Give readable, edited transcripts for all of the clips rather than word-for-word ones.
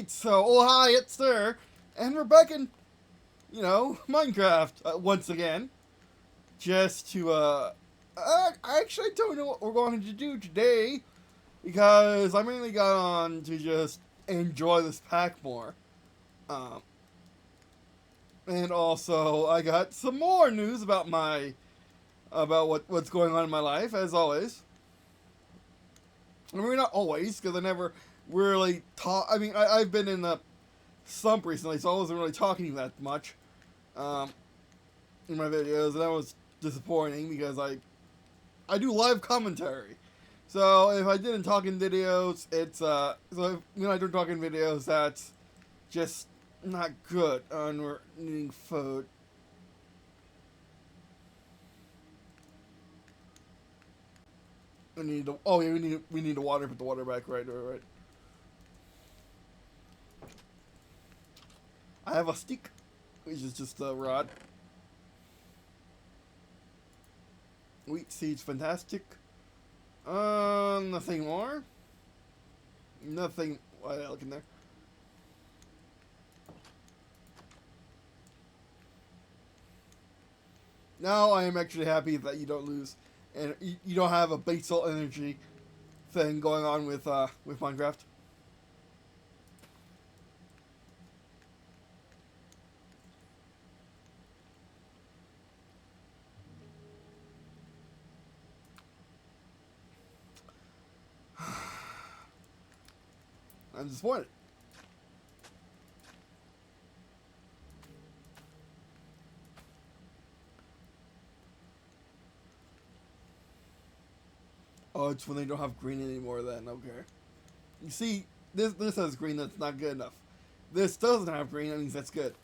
Alright, so, oh hi, it's Sir, and we're back in, Minecraft once again. Just to, I actually don't know what we're going to do today, because I mainly got on to just enjoy this pack more. And also, I got some more news about what's going on in my life, as always. I mean, not always, because I never really talk. I mean, I've been in the slump recently, so I wasn't really talking that much in my videos, and that was disappointing because I do live commentary. So if I didn't talk in videos, it's so when I don't talk in videos, that's just not good. And we're needing food. Oh yeah, we need to water. Put the water back. Right. I have a stick, which is just a rod. Wheat seeds, fantastic. Nothing more. Nothing. Why did I look in there? Now I am actually happy that you don't lose, and you don't have a basal energy thing going on with Minecraft. I'm disappointed. Oh, it's when they don't have green anymore then, okay. You see, this has green, that's not good enough. This doesn't have green, that means that's good.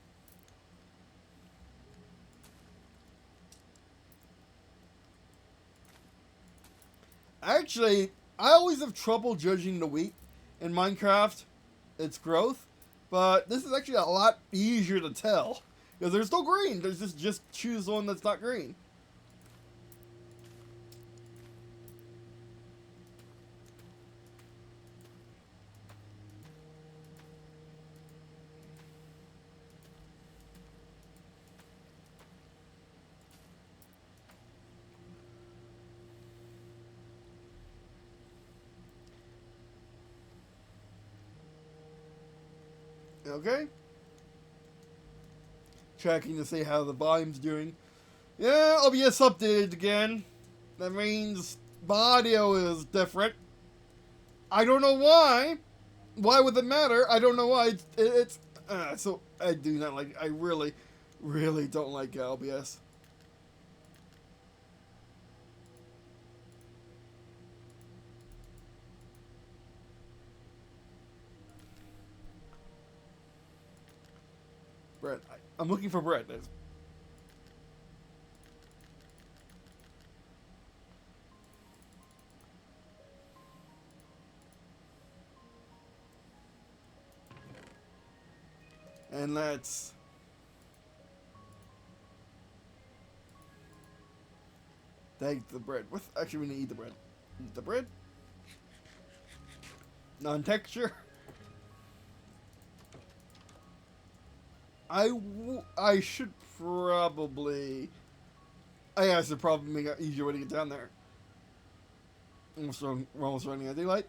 Actually, I always have trouble judging the wheat in Minecraft, its growth, but this is actually a lot easier to tell. Because there's no green, there's just choose one that's not green. Okay. Checking to see how the volume's doing. Yeah, OBS updated again. That means the audio is different. I don't know why. Why would it matter? I don't know why. So I do not like. I really don't like OBS. Bread. I'm looking for bread. And let's take the bread. Actually, we need to eat the bread. Eat the bread. Non-texture. I should probably. I should probably make an easier way to get down there. We're almost running out of daylight.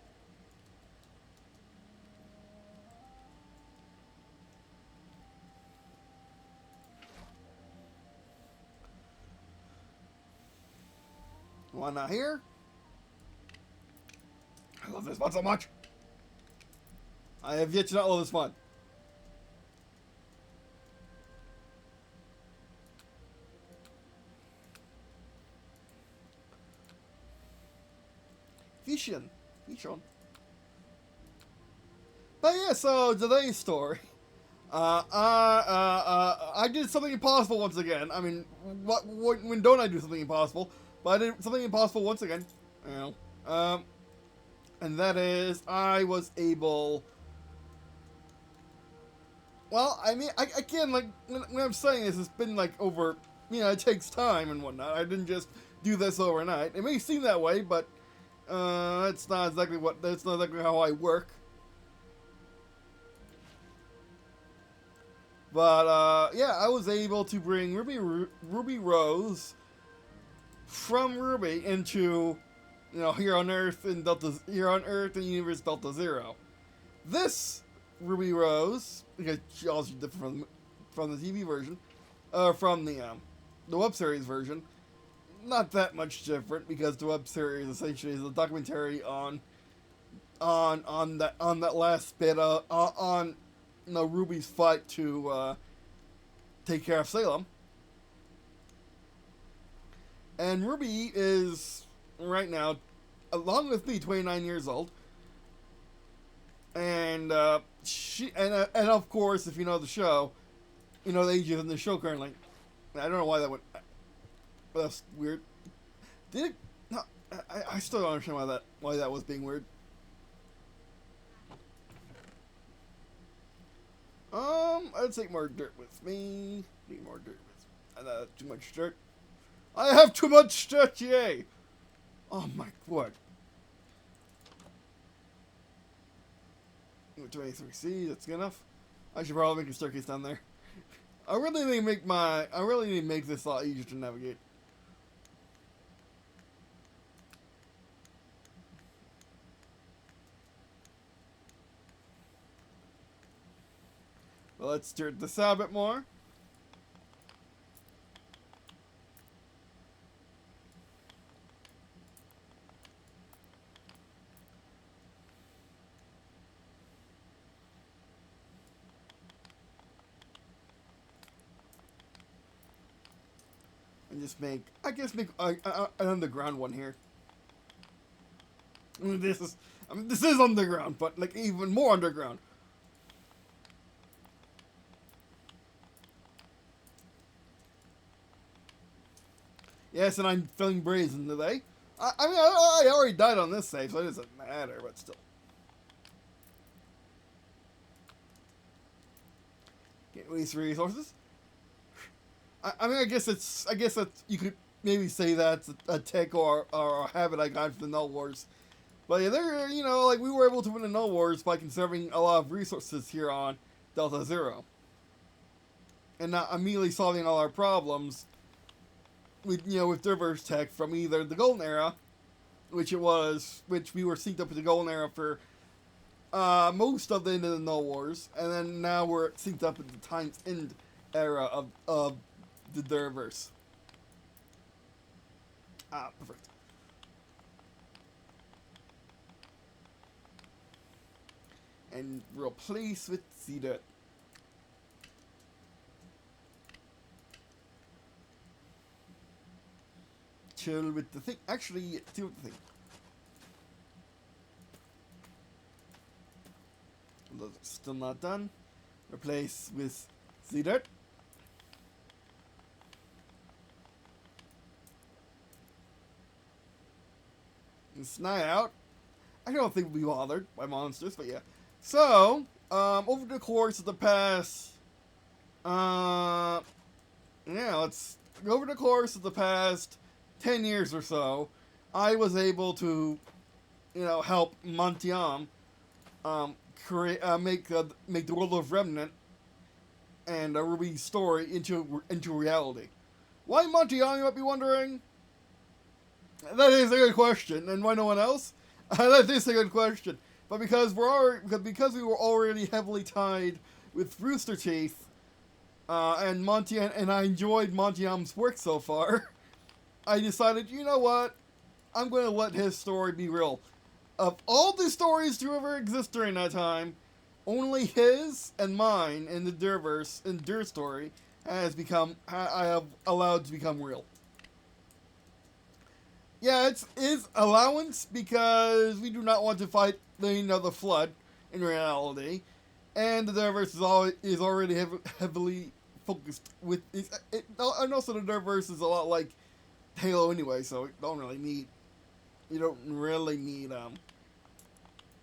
Why not here? I love this mod so much. I have yet to not love this mod. Vision. But yeah, so today's story. I did something impossible once again. I mean, when don't I do something impossible? But I did something impossible once again. You know, and that is I was able. Well, I mean, I again, like when I'm saying this, it's been like over. It takes time and whatnot. I didn't just do this overnight. It may seem that way, but that's not exactly how I work. But yeah, I was able to bring Ruby Rose from Ruby into, you know, here on Earth in Universe Delta Zero. This Ruby Rose, because she also different from the TV version, from the web series version, not that much different because the web series essentially is a documentary on that last bit on you know, Ruby's fight to take care of Salem. And Ruby is right now, along with me, 29 years old. And she and of course, if you know the show, you know the ages in the show currently. I don't know why that would. That's weird. Did it? No, I still don't understand why that was being weird. I'd take more dirt with me. Need more dirt with me. Too much dirt. I have too much dirt, yay! Oh my god. 23C, that's good enough. I should probably make a staircase down there. I really need to make this a lot easier to navigate. Well, let's dirt this out a bit more. And just make, make an underground one here. I mean, this is underground, but like even more underground. Yes, and I'm feeling brazen today. I mean, I already died on this save, so it doesn't matter, but still. Can't waste resources. I mean, I guess that you could maybe say that's a tech or a habit I got from the Null Wars. But yeah, there, you know, like we were able to win the Null Wars by conserving a lot of resources here on Delta Zero, and not immediately solving all our problems with, you know, with diverse tech from either the Golden Era, which we were synced up with the Golden Era for most of the end of the Null Wars, and then now we're synced up with the Times End era of the Diverse. Perfect. And replace with the dirt. Chill with the thing. Actually, chill with the thing. Still not done. Replace with the dirt. And snide out. I don't think we'll be bothered by monsters, but yeah. So, over the course of the past, over the course of the past 10 years or so, I was able to, you know, help Montiam, make the world of Remnant and a Ruby story into reality. Why Montiam, you might be wondering? That is a good question, and why no one else? That is a good question. But because we were already heavily tied with Rooster Teeth, and I enjoyed Montiam's work so far, I decided, you know what? I'm going to let his story be real. Of all the stories to ever exist during that time, only his and mine in the Durverse and Dur story I have allowed to become real. Yeah, it's allowance because we do not want to fight the flood in reality, and the Diverse is already heavily focused with and also the Diverse is a lot like Halo anyway, so you don't really need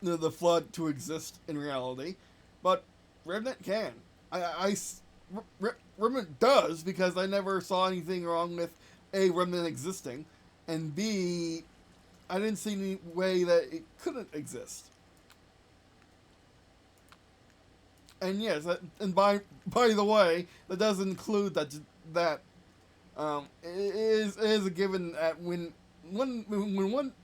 the flood to exist in reality, but Remnant can. Remnant does because I never saw anything wrong with A, Remnant existing, and B, I didn't see any way that it couldn't exist. And yes, and by the way, that does include it is a given that when one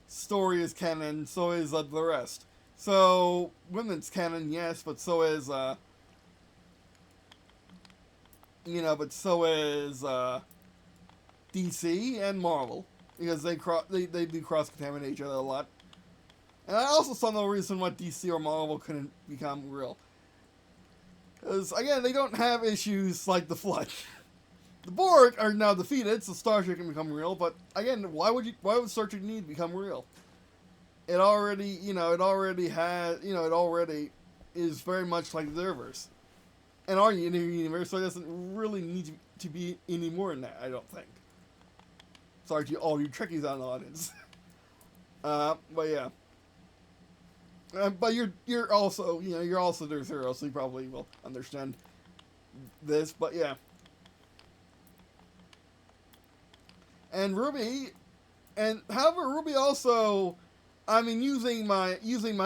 story is canon, so is the rest. So women's canon, yes, but so is but so is DC and Marvel, because they do cross contaminate each other a lot. And I also saw no reason why DC or Marvel couldn't become real. Because, again, they don't have issues like the Flood. The Borg are now defeated, so Star Trek can become real, but, again, why would Star Trek need to become real? It already is very much like the Universe. And our universe, so it doesn't really need to be any more than that, I don't think. Sorry to all you Trekkies out in the audience. But yeah. But you're also their hero, so you probably will understand this. But yeah, and however Ruby also, I mean, using my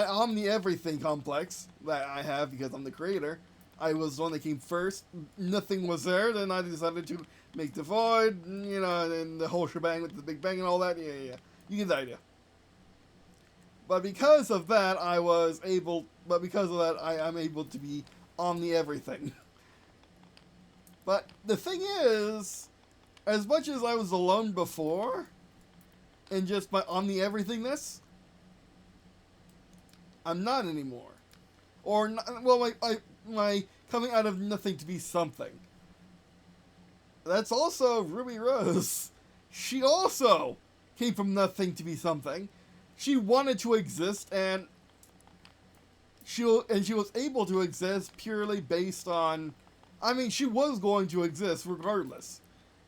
omni everything complex that I have because I'm the creator. I was the one that came first. Nothing was there. Then I decided to make the void, and the whole shebang with the Big Bang and all that. Yeah. You get the idea. But because of that, I am able to be omni everything. But the thing is, as much as I was alone before, in just my omni everythingness, I'm not anymore. Or, well, my coming out of nothing to be something. That's also Ruby Rose. She also came from nothing to be something. She wanted to exist, and she was able to exist purely based on... I mean, she was going to exist regardless.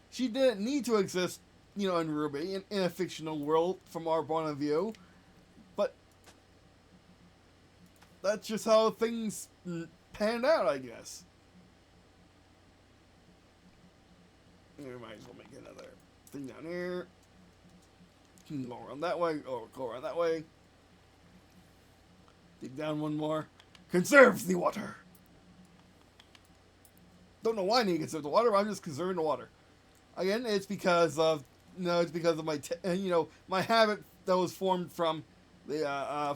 She didn't need to exist, in Ruby, in a fictional world, from our point of view. But that's just how things panned out, I guess. We might as well make another thing down here. Go around that way, or go around that way. Dig down one more. Conserve the water! Don't know why I need to conserve the water, but I'm just conserving the water. Again, it's because of my my habit that was formed from the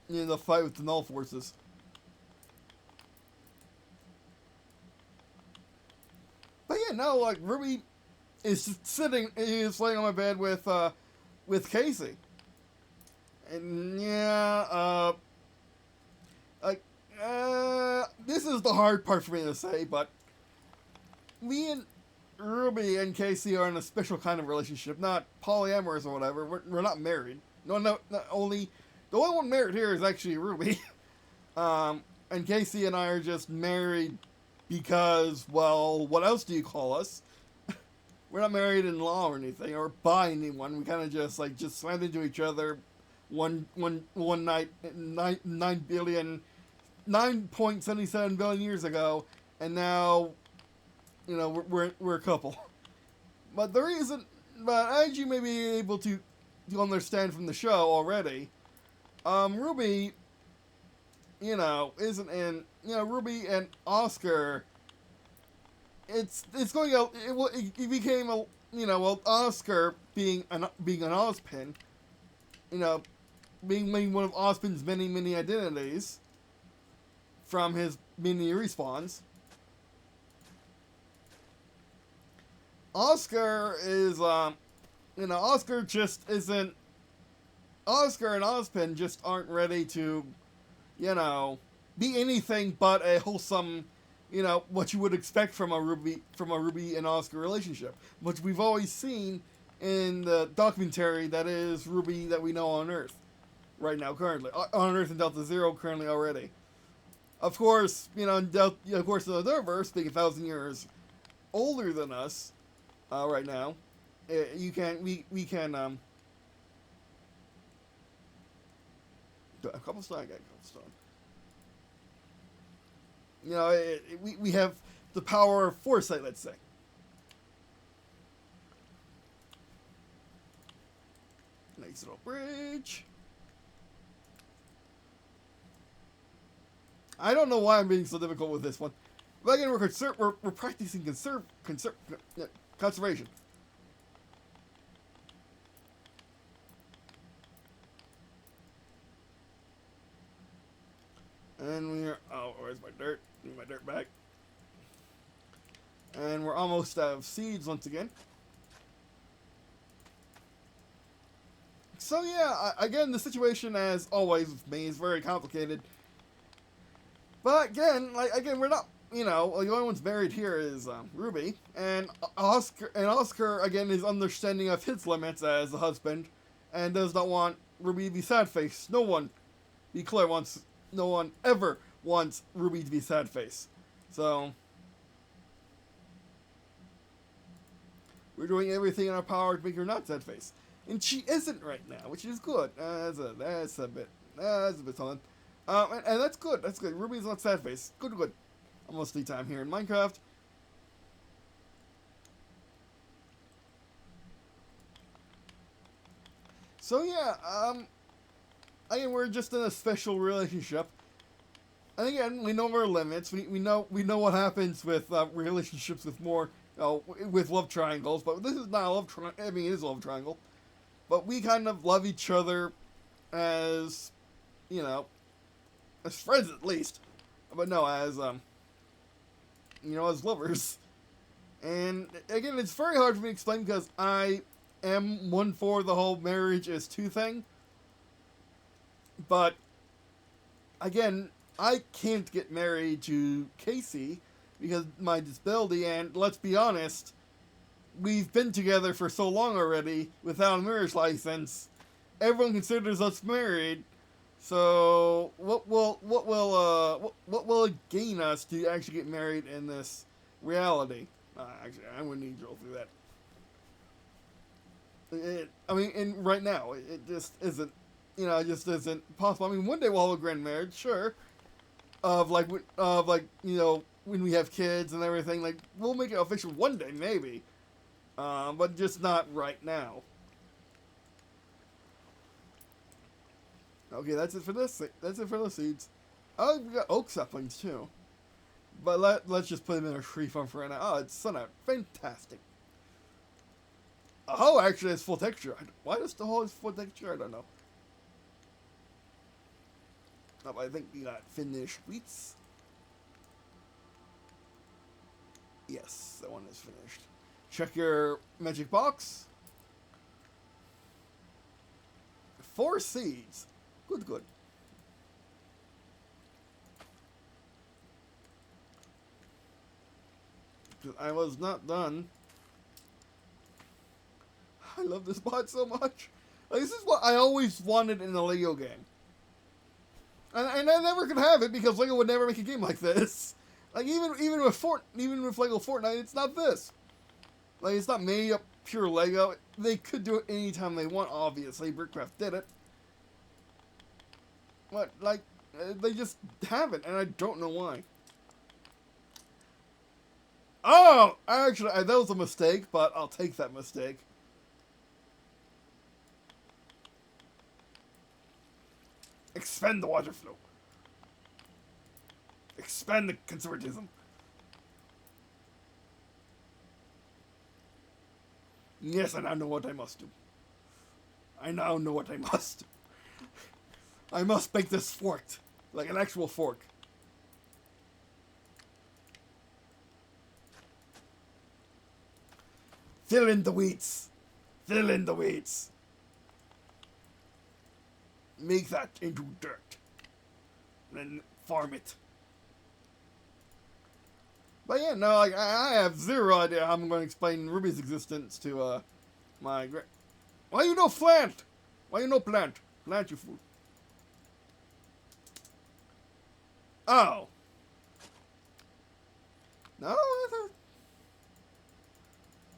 the fight with the Null Forces. But yeah, no, like Ruby is laying on my bed with Casey. And yeah, this is the hard part for me to say, but me and Ruby and Casey are in a special kind of relationship, not polyamorous or whatever. We're not married. No, not only the only one married here is actually Ruby. And Casey and I are just married because, well, what else do you call us? We're not married in law or anything, or by anyone. We kind of just slammed into each other one night, 9.77 billion years ago, and now, we're a couple. But as you may be able to understand from the show already, Ruby, isn't in, Ruby and Oscar. It became Oscar being an Ozpin, being one of Ozpin's many identities from his mini respawns. Oscar is Oscar just isn't. Oscar and Ozpin just aren't ready to, be anything but a wholesome, what you would expect from a Ruby and Oscar relationship, which we've always seen in the documentary that is Ruby that we know on Earth right now, currently on Earth and Delta Zero currently already. Of course, in the Otherverse, being 1,000 years older than us right now, we can a cobblestone. I got cobblestone. We have the power of foresight, let's say. Nice little bridge. I don't know why I'm being so difficult with this one. But again, we're practicing conservation. And we're... Oh, where's my dirt? Need my dirt back. And we're almost out of seeds once again. So yeah, again, the situation, as always with me, is very complicated. But again, we're not... You know, the only one's married here is Ruby. And Oscar, again, is understanding of his limits as a husband. And does not want Ruby to be sad-faced. No one, be clear, no one ever wants Ruby to be sad-faced. So... we're doing everything in our power to make her not sad-faced. And she isn't right now, which is good. That's a bit something. And that's good. That's good. Ruby's not sad-faced. Good. Almost free time here in Minecraft. So yeah, again, we're just in a special relationship. And again, we know our limits. We know what happens with relationships with more, with love triangles. But this is not a love triangle. I mean, it is a love triangle. But we kind of love each other as, you know, as friends at least. But no, as, you know, as lovers. And again, it's very hard for me to explain because I am one for the whole marriage is two thing. But, again, I can't get married to Casey because of my disability, and let's be honest, we've been together for so long already without a marriage license. Everyone considers us married. So what will it gain us to actually get married in this reality? Actually, I wouldn't need to go through that. I mean, right now, it just isn't. You know, it just isn't possible. I mean, one day we'll have a grand marriage, sure. Of you know, when we have kids and everything, like we'll make it official one day, maybe. But just not right now. Okay, that's it for this. That's it for the seeds. Oh, we got oak saplings too. But let's just put them in a tree farm for right now. Oh, it's sun out. Fantastic. Oh, actually, it's full texture. Why does the hole have full texture? I don't know. Oh, I think we got finished wheats. Yes, that one is finished. Check your magic box. 4 seeds. Good. I was not done. I love this mod so much. Like, this is what I always wanted in a Lego game. And I never could have it because Lego would never make a game like this. Like, even with Lego Fortnite, it's not this. Like, it's not made up pure Lego. They could do it anytime they want, obviously. Brickcraft did it. But, like, they just haven't, and I don't know why. Oh! Actually, that was a mistake, but I'll take that mistake. Expend the water flow. Expand the conservatism. Yes, I now know what I must do. I now know what I must do. I must make this forked. Like an actual fork. Fill in the wheats. Fill in the wheats. Make that into dirt. Then farm it. But yeah, no, like, I have zero idea how I'm going to explain Ruby's existence to, my Why you no plant? Why you no plant? Plant your food. Oh. No?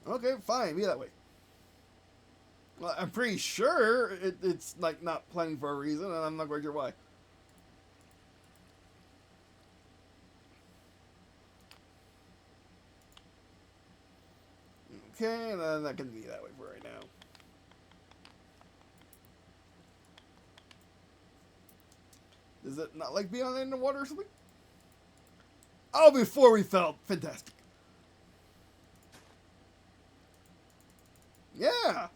Okay, fine, be that way. Well, I'm pretty sure it's, like, not planning for a reason, and I'm not quite sure why. Okay, and then that can be that way for right now. Does it not like being in the water or something? Oh, before we felt fantastic. Yeah,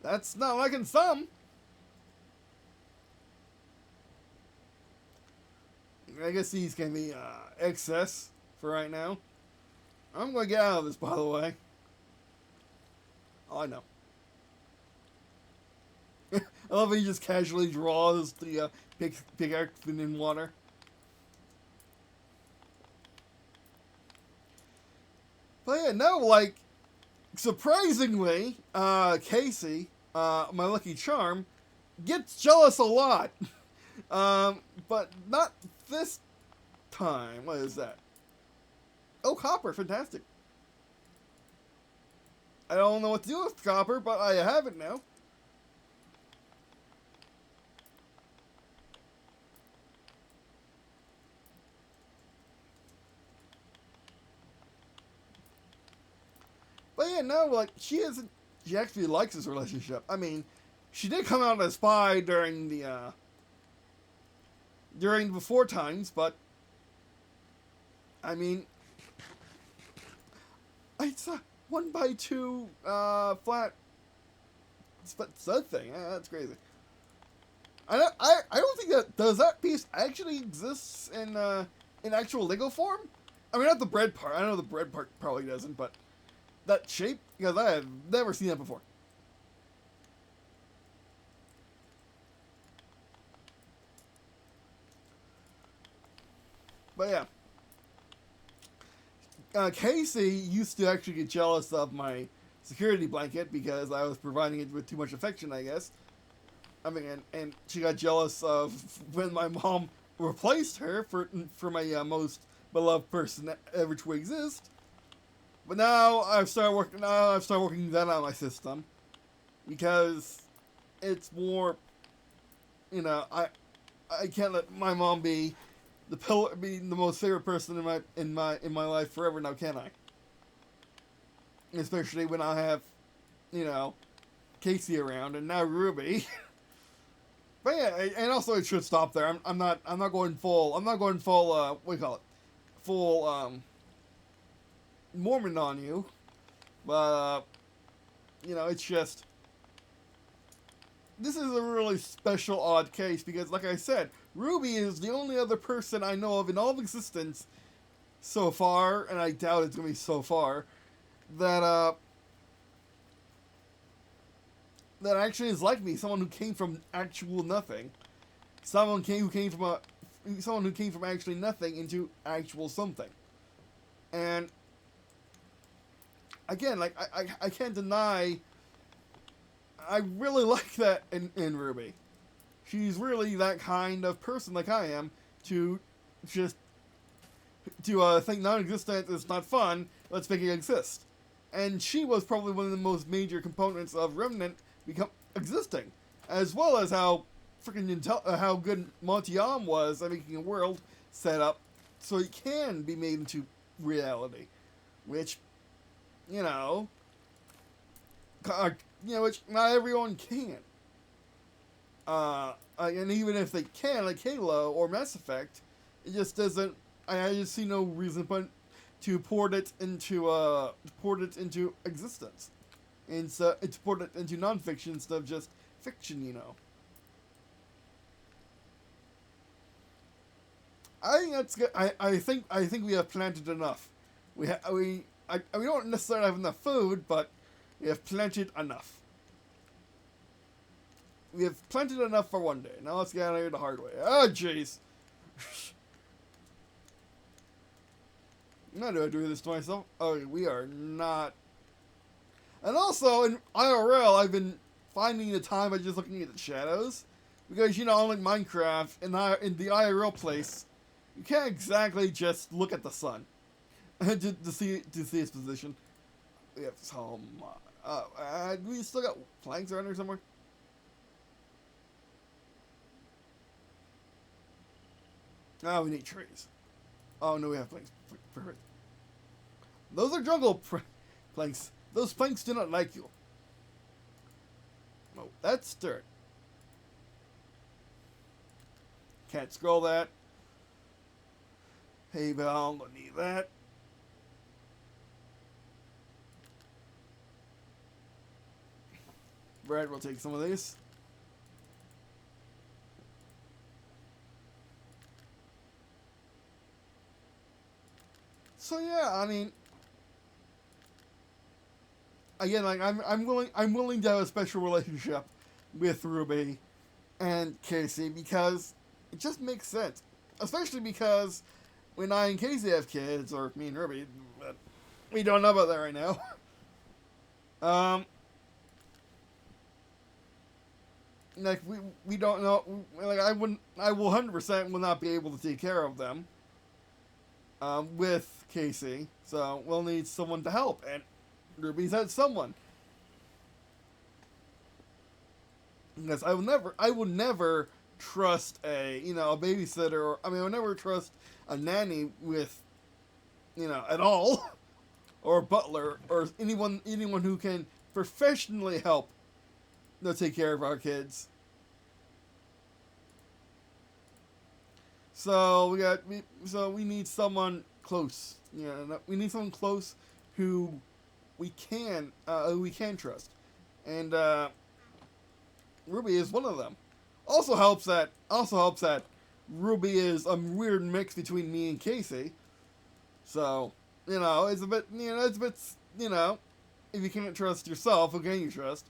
that's not liking some. I guess these can be excess for right now. I'm gonna get out of this, by the way. Oh, I know. I love how he just casually draws the pickaxe in water. But yeah, no, like, surprisingly, Casey, my lucky charm, gets jealous a lot. But not this time. What is that? Oh, copper, fantastic. I don't know what to do with copper, but I have it now. But yeah, no, like, she isn't, she actually likes this relationship. I mean, she did come out as a spy during before times, but, I mean, it's a 1x2, flat stud thing. That's crazy. I don't think does that piece actually exists in actual Lego form? I mean, not the bread part. I know the bread part probably doesn't, but that shape, because I have never seen that before. But yeah. Casey used to actually get jealous of my security blanket because I was providing it with too much affection, I guess. I mean, and she got jealous of when my mom replaced her for my most beloved person ever to exist. But now I've started working. That out of my system because it's more. You know, I can't let my mom be be the most favorite person in my life forever. Now, can I? Especially when I have, you know, Casey around and now Ruby. But yeah, and also it should stop there. I'm not going full. I'm not going full. What do you call it? Full Mormon on you. But you know, it's just this is a really special, odd case because, like I said, Ruby is the only other person I know of in all of existence so far, and I doubt it's gonna be so far, that that actually is like me. Someone who came from actual nothing. Someone who came from actually nothing into actual something. And again, like I can't deny. I really like that in Ruby. She's really that kind of person, like I am, to just think non-existent is not fun. Let's make it exist. And she was probably one of the most major components of Remnant existing, as well as how how good Montiam was at making a world set up so it can be made into reality, which, you know, which not everyone can. And even if they can, like Halo or Mass Effect, it just doesn't. I just see no reason but to port it into existence, and so it's port it into nonfiction instead of just fiction. You know. I think that's good. I think we have planted enough. We don't necessarily have enough food, but we have planted enough. We have planted enough for one day. Now let's get out of here the hard way. Oh, jeez. Now do I do this to myself? Oh, we are not. And also, in IRL, I've been finding the time by just looking at the shadows. Because, you know, unlike Minecraft, in the IRL place, you can't exactly just look at the sun to see its position. We have some. We still got planks around here somewhere. Oh, we need trees. Oh no, we have planks. Perfect. Those are jungle planks. Those planks do not like you. Oh, that's dirt. Can't scroll that. Hay bale, don't need that. Bread, we'll take some of these. So yeah, I mean, again, like I'm willing to have a special relationship with Ruby and Casey because it just makes sense, especially because when I and Casey have kids, or me and Ruby, but we don't know about that right now. Like we don't know. Like I will 100% will not be able to take care of them. With Casey, so we'll need someone to help, and Ruby's had someone. Because I will never trust a babysitter, or I will never trust a nanny with, at all, or a butler, or anyone who can professionally help, take care of our kids. So we need someone close. We need someone close who we can trust, and Ruby is one of them. Also helps that Ruby is a weird mix between me and Casey. So it's a bit if you can't trust yourself, who can you trust?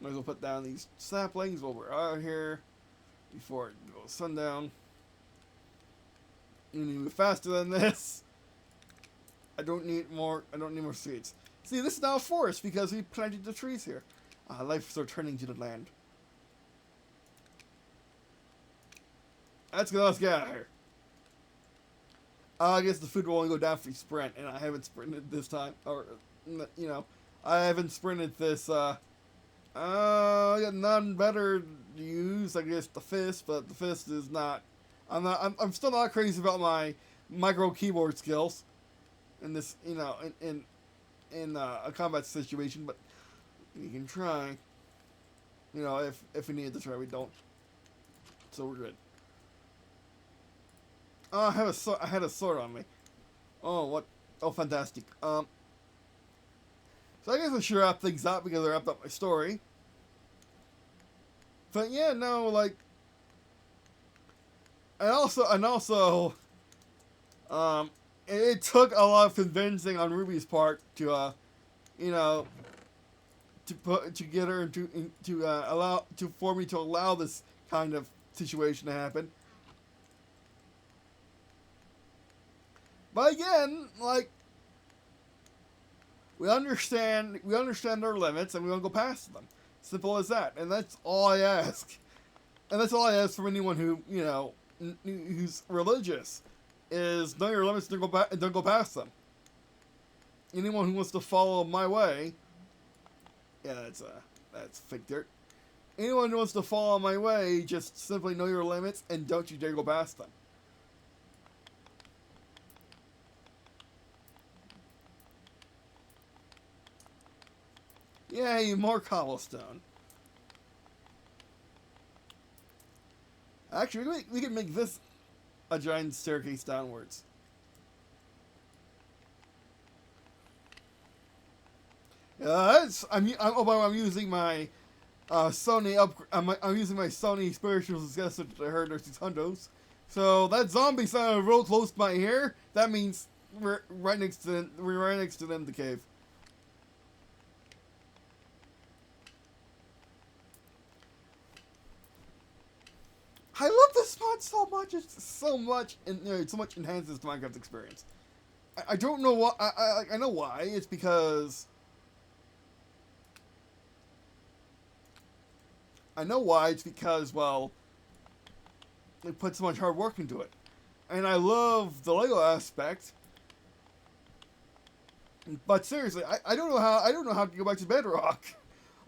Might as well put down these saplings while we're out here before it goes sundown. You need to move faster than this. I don't need more seeds. See, this is now a forest because we planted the trees here. Life is returning to the land. Let's get out of here. I guess the food will only go down if we sprint, and I haven't sprinted this time, or I haven't sprinted this. Got none better to use, I guess, the fist, but the fist is not. I'm still not crazy about my micro keyboard skills in this, in a combat situation, but we can try. If we needed to try, we don't. So we're good. I had a sword on me. Oh, what? Oh, fantastic. So I guess I should wrap things up because I wrapped up my story. But yeah, no, like, and also, it took a lot of convincing on Ruby's part to, to get her for me to allow this kind of situation to happen. But again, like, we understand our limits, and we want to go past them. Simple as that. And that's all I ask. And that's all I ask from anyone who, who's religious, is know your limits and don't go past them. Anyone who wants to follow my way, yeah, that's fake dirt. Anyone who wants to follow my way, just simply know your limits and don't you dare go past them. Yay, more cobblestone. Actually, we can make this a giant staircase downwards. I'm using my Sony I'm using my Sony spiritual successor to the Herder 600s. So that zombie sounded real close to my ear. That means we're right next to them in the cave. I love this mod so much. It's so much enhances the Minecraft experience. I don't know why. I know why. It's because well, they put so much hard work into it, and I love the Lego aspect. But seriously, I don't know how to go back to Bedrock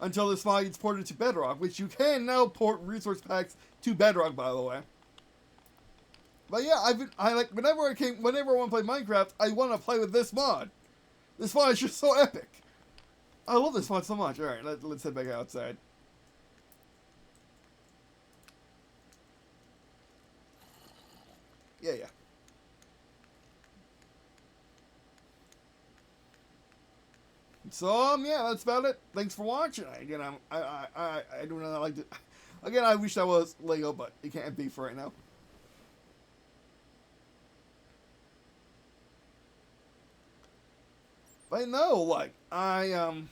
until this mod gets ported to Bedrock, which you can now port resource packs to Bedrock, by the way. But yeah, whenever I want to play Minecraft, I want to play with this mod. This mod is just so epic. I love this mod so much. All right, let's head back outside. So yeah, that's about it. Thanks for watching. Again, I do not like to. Again, I wish that was Lego, but it can't be for right now. But no, like but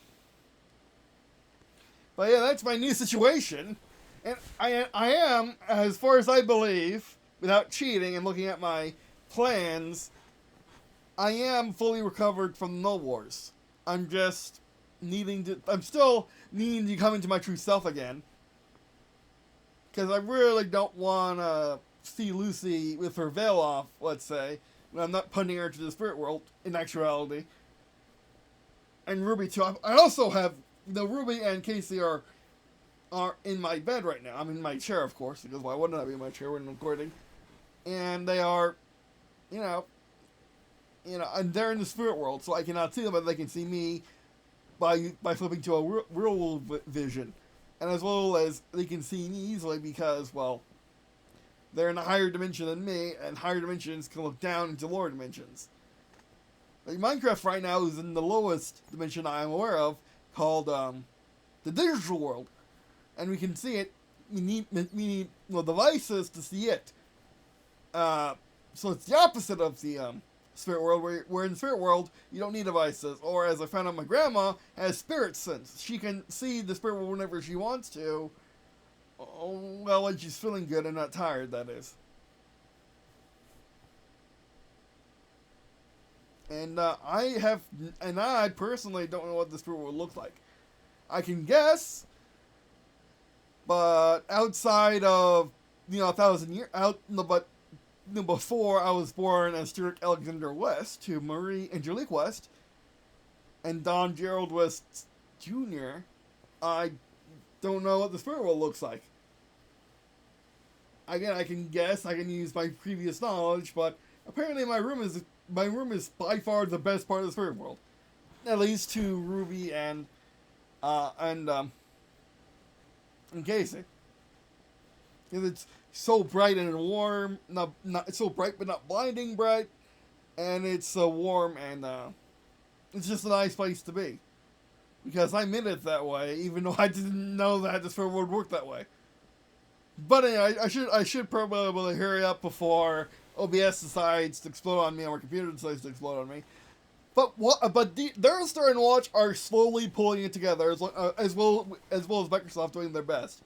yeah, that's my new situation, and I am, as far as I believe, without cheating and looking at my plans, I am fully recovered from the Null Wars. I'm just I'm still needing to come into my true self again. Because I really don't want to see Lucy with her veil off, let's say, when I'm not putting her into the spirit world, in actuality. And Ruby too. I also have, Ruby and Casey are in my bed right now. I'm in my chair, of course, because why wouldn't I be in my chair when I'm recording? And they are, you know, and they're in the spirit world, so I cannot see them, but they can see me by flipping to a real vision, and as well as they can see me easily because, well, they're in a higher dimension than me, and higher dimensions can look down into lower dimensions. Like Minecraft right now is in the lowest dimension I am aware of, called the digital world, and we can see it. We need devices to see it. So it's the opposite of the spirit world, where in the spirit world you don't need devices, or as I found out, my grandma has spirit sense. She can see the spirit world whenever she wants to. Oh, well, when she's feeling good and not tired, that is. And I personally don't know what the spirit world looks like. I can guess, but outside of 1,000 years but before I was born as Stuart Alexander West to Marie Angelique West and Don Gerald West Jr., I don't know what the spirit world looks like. Again, I can guess, I can use my previous knowledge, but apparently my room is by far the best part of the spirit world. At least to Ruby and Casey. Because it's so bright and warm, not it's so bright but not blinding bright, and it's so warm, and it's just a nice place to be. Because I'm in it that way, even though I didn't know that the spirit world worked that way. But anyway, I should probably hurry up before OBS decides to explode on me, or my computer decides to explode on me. But their Star and Watch are slowly pulling it together, as well as Microsoft doing their best.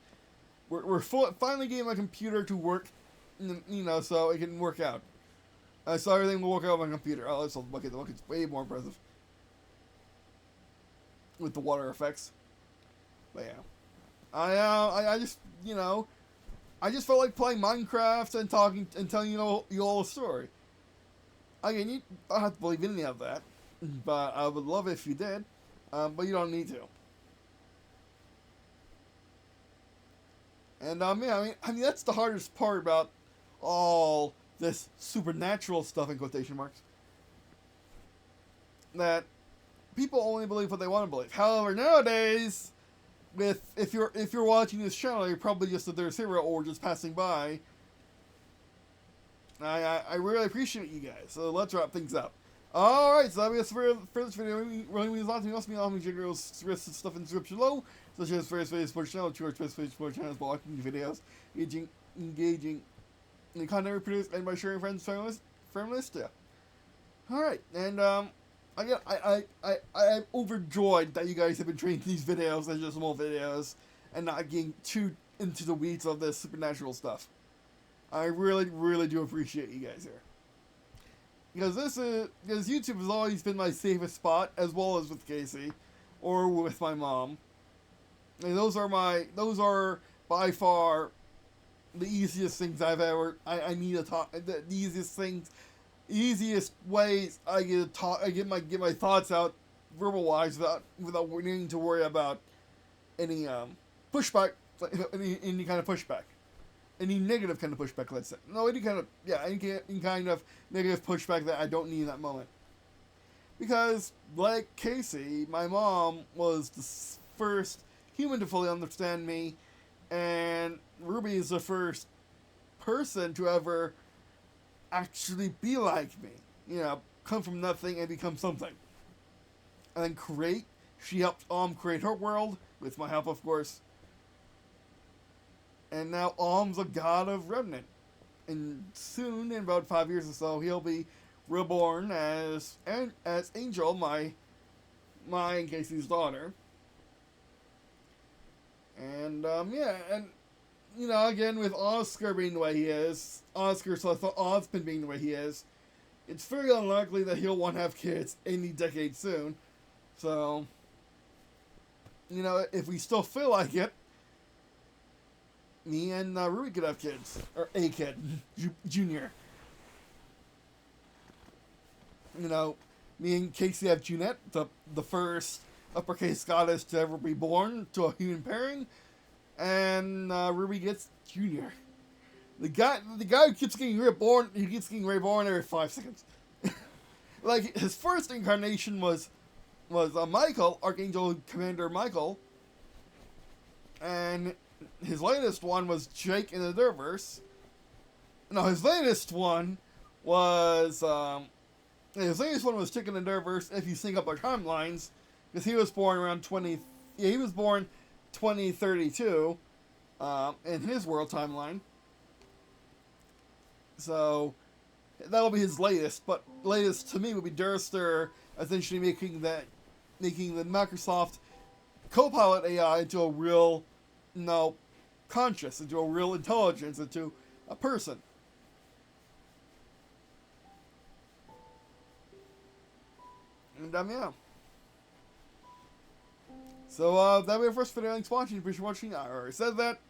We're finally getting my computer to work, so it can work out. So everything will work out on my computer. Oh, this bucket's way more impressive with the water effects. But yeah, I just I just felt like playing Minecraft and talking and telling you all a story. Again, you don't have to believe any of that, but I would love it if you did. But you don't need to. And yeah, I mean that's the hardest part about all this supernatural stuff in quotation marks. That people only believe what they want to believe. However, nowadays, if you're watching this channel, you're probably just a their hero or just passing by. I really appreciate you guys. So let's wrap things up. Alright, so that's for this video. We're going to be also stuff in the description below, such as various video sports channel, sports channels, watching videos, engaging in the content we produce, and by sharing friends, family list. Yeah. Alright, and again, I'm overjoyed that you guys have been treating these videos as just small videos and not getting too into the weeds of this supernatural stuff. I really, really do appreciate you guys here. Because YouTube has always been my safest spot, as well as with Casey, or with my mom. And those are by far the easiest things I've ever, I need to talk, the easiest ways I get to talk, I get my thoughts out verbal-wise without needing to worry about any pushback, any kind of pushback. Any negative kind of pushback, let's say. No, any kind of negative pushback that I don't need in that moment. Because, like Casey, my mom was the first human to fully understand me, and Ruby is the first person to ever actually be like me. Come from nothing and become something. And then create She helped create her world, with my help, of course. And now Alm's a god of Remnant. And soon, in about 5 years or so, he'll be reborn as Angel, my and Casey's daughter. And yeah, and you know, again with Oscar being the way he is, Osmond being the way he is, it's very unlikely that he'll want to have kids any decade soon. So, you know, if we still feel like it, me and Ruby could have kids. Or a kid. Junior. You know, me and Casey have Junette, the first uppercase goddess to ever be born to a human pairing. And Ruby gets Junior. The guy who keeps getting reborn, every 5 seconds. Like, his first incarnation was Michael, Archangel Commander Michael. And his latest one was Jake in the Derverse. No, his latest one was Jake in the Derverse if you sync up our timelines, because he was born around 2032 in his world timeline. So that'll be his latest, but latest to me would be Durster essentially making the Microsoft Copilot AI into a real conscious, into a real intelligence, into a person. And yeah. So that'll be our first video. Thanks for watching. Appreciate watching. I already said that.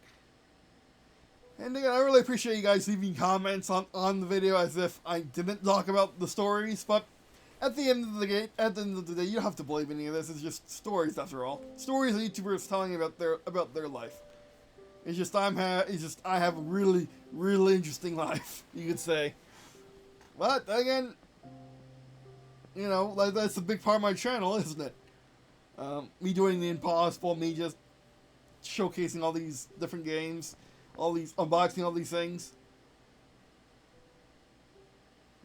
And again, I really appreciate you guys leaving comments on the video as if I didn't talk about the stories, but at the end of the day, you don't have to believe any of this. It's just stories, after all. Stories that YouTubers telling about their life. It's just I have a really, really interesting life, you could say. But again, you know, that's a big part of my channel, isn't it? Me doing the impossible, me just showcasing all these different games, unboxing all these things.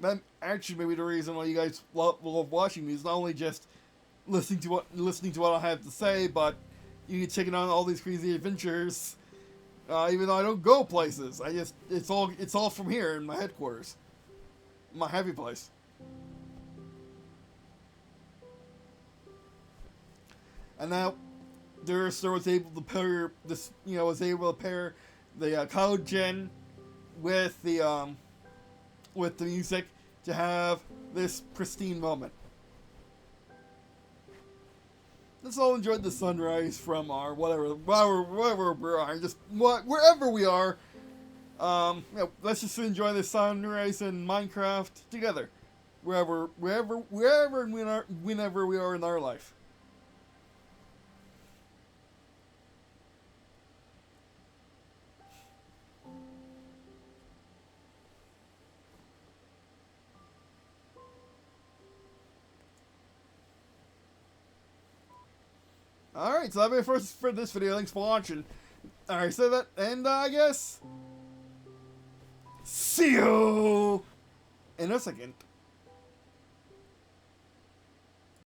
That actually may be the reason why you guys love watching me. Is not only just listening to what I have to say, but you taking on all these crazy adventures. Even though I don't go places, it's all from here in my headquarters, my happy place. And now, Durster was able to pair this, the code gen with the music to have this pristine moment. Let's all enjoy the sunrise from our wherever we are, just wherever we are. Let's just enjoy the sunrise in Minecraft together, wherever and whenever we are in our life. Alright, so that'll be it for this video. Thanks for watching. Alright, so that, and I guess, see you in a second.